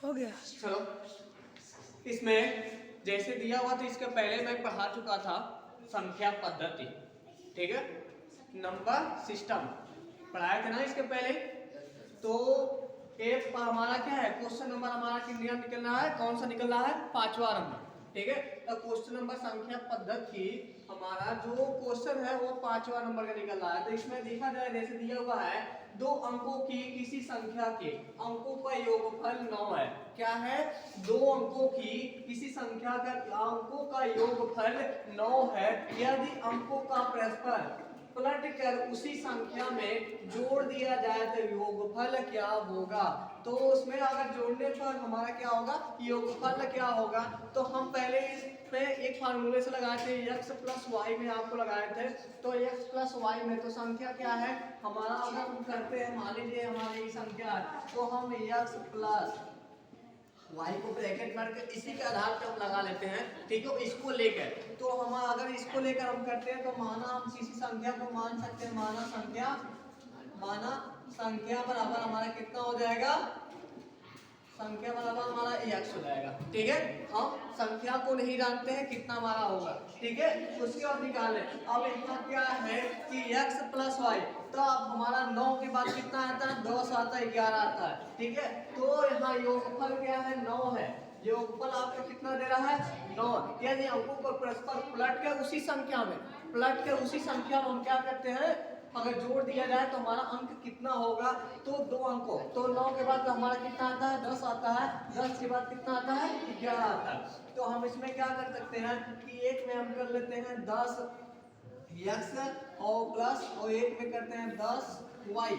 हो गया। चलो, इसमें जैसे दिया हुआ तो इसके पहले मैं पढ़ा चुका था संख्या पद्धति, ठीक है, नंबर सिस्टम पढ़ाए थे ना इसके पहले। तो एक हमारा क्या है, क्वेश्चन नंबर हमारा कितना निकलना है, कौन सा निकलना है, 5वां नंबर, ठीक है। तो क्वेश्चन नंबर संख्या पद्धति हमारा जो क्वेश्चन है वो 5वां नंबर का निकल रहा है। तो इसमें देखा जाए जैसे दिया हुआ है 2 अंकों की किसी संख्या के अंकों का योगफल 9 है। क्या है, 2 अंकों की किसी संख्या का अंकों का योगफल 9 है। यदि अंकों का परस्पर पलट कर उसी संख्या में जोड़ दिया जाए तो योगफल क्या होगा। तो उसमें अगर जोड़ने पर हमारा क्या होगा, योगफल क्या होगा। तो हम पहले इसमें एक फार्मूले से लगाए थे, x प्लस वाई में आपको लगाए थे। तो x प्लस वाई में तो संख्या क्या है हमारा, अगर हम करते हैं मान लीजिए हमारी संख्या है तो हम x प्लस वाई को ब्रैकेट मार कर इसी के आधार पर हम लगा लेते हैं, ठीक है। इसको लेकर तो हम अगर इसको लेकर हम करते हैं तो माना हम किसी संख्या को मान सकते हैं, माना संख्या बराबर हमारा कितना हो जाएगा, संख्या बराबर हमारा x हो जाएगा, ठीक है। हम संख्या को नहीं जानते हैं कितना हमारा होगा, ठीक है। उसके बाद निकालें। अब यहाँ क्या है कि x प्लस वाई, तो अब हमारा 9 के बाद कितना आता है, 10 आता है, 11 आता है, ठीक है। तो यहाँ योगफल क्या है, 9 है। योगफल आपको कितना दे रहा है, 9। यानी अंकों को परस्पर पलट कर उसी संख्या में हम क्या करते हैं, अगर जोड़ दिया जाए तो हमारा अंक कितना होगा। तो 2 अंकों, तो 9 के बाद हमारा कितना आता है, 10 आता है, 10 के बाद कितना आता है, 11 आता है। तो हम इसमें क्या कर सकते हैं कि एक में हम कर लेते हैं 10 x और प्लस, और एक में करते हैं 10 y,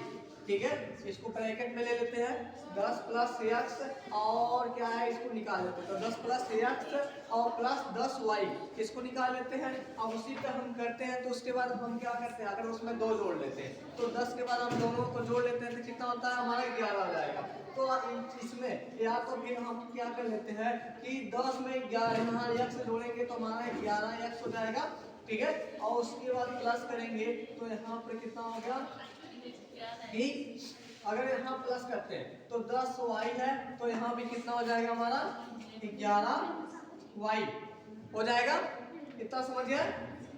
ठीक है। इसको ब्रैकेट में ले लेते हैं 10 प्लस x और क्या है इसको निकाल लेते हैं। तो 10 प्लस x और प्लस 10 y इसको निकाल लेते हैं। अब उसी पे हम करते हैं तो उसके बाद हम क्या करते हैं, अगर उसमें 2 जोड़ लेते हैं तो 10 के बाद हम दोनों को जोड़ लेते हैं तो कितना होता है हमारा 11 हो जाएगा। तो इसमें या तो फिर हम क्या कर लेते हैं कि 10 में 11 यहाँ x जोड़ेंगे तो हमारा 11x हो जाएगा, ठीक है। और उसके बाद प्लस करेंगे तो यहाँ पर कितना हो गया कि अगर यहाँ प्लस करते हैं तो 10 y है तो यहाँ भी कितना हो जाएगा हमारा 11 y हो जाएगा। इतना समझ गए,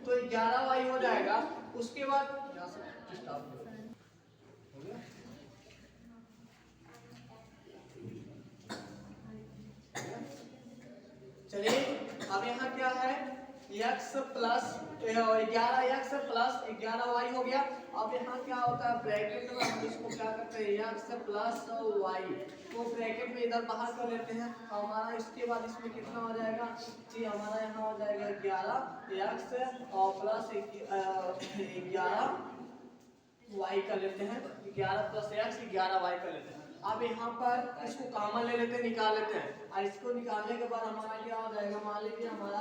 तो 11 y हो जाएगा। उसके बाद यहाँ से स्टॉप हो गया। चलिए अब यहाँ क्या है, x plus 11x plus 11y हो गया। अब यहाँ क्या होता है, ब्रैकेट में हम इसको क्या करते हैं, x प्लस y को ब्रैकेट में इधर बाहर कर लेते हैं। हमारा इसके बाद इसमें कितना हो जाएगा जी, हमारा यहाँ हो जाएगा 11x और प्लस 11y कर लेते हैं, 11 प्लस x 11y कर लेते हैं। अब यहाँ पर इसको कॉमन ले लेते हैं, निकाल लेते हैं। और इसको निकालने के बाद हमारा क्या हो जाएगा, मान लीजिए हमारा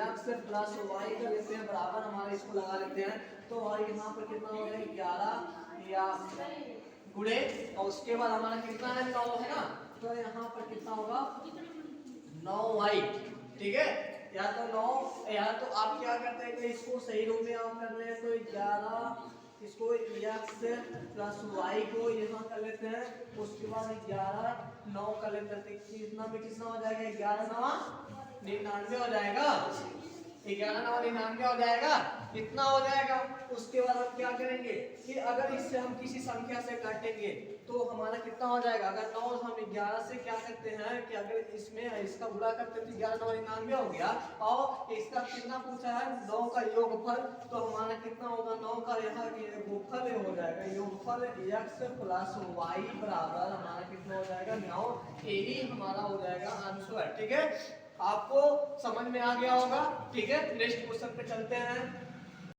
x प्लस y कर लेते हैं बराबर, हमारा इसको लगा लेते हैं। तो और यहाँ पर कितना हो जाएगा 11 या गुणे, और उसके बाद हमारा कितना है 9 है ना, तो यहाँ पर कितना होगा 9y, ठीक है। या तो 9 या तो आप क्या करते हैं कि इसको सही रूप में आप कर रहे हैं तो 11 इसको x प्लस y को यहाँ कर लेते हैं, उसके बाद 11 9 कर लेते हैं। कितना में कितना हो जाएगा, 11 9 99 हो जाएगा, 11 9 99 हो जाएगा, इतना हो जाएगा। उसके बाद हम क्या करेंगे कि अगर इससे हम किसी संख्या से काटेंगे तो हमारा कितना हो जाएगा, अगर 9 हम 11 से क्या करते हैं कि अगर इसमें इसका गुणा करते हैं तो 11 9 99 हो गया। और इसका कितना पूछा है, 9 का योगफल, तो हमारा कितना होगा 9 का यहाँ योगफल हो जाएगा, योगफल x प्लस y बराबर हमारा कितना हो जाएगा 9। यही हमारा हो जाएगा आंसर, ठीक है। आपको समझ में आ गया होगा, ठीक है। नेक्स्ट क्वेश्चन पे चलते हैं।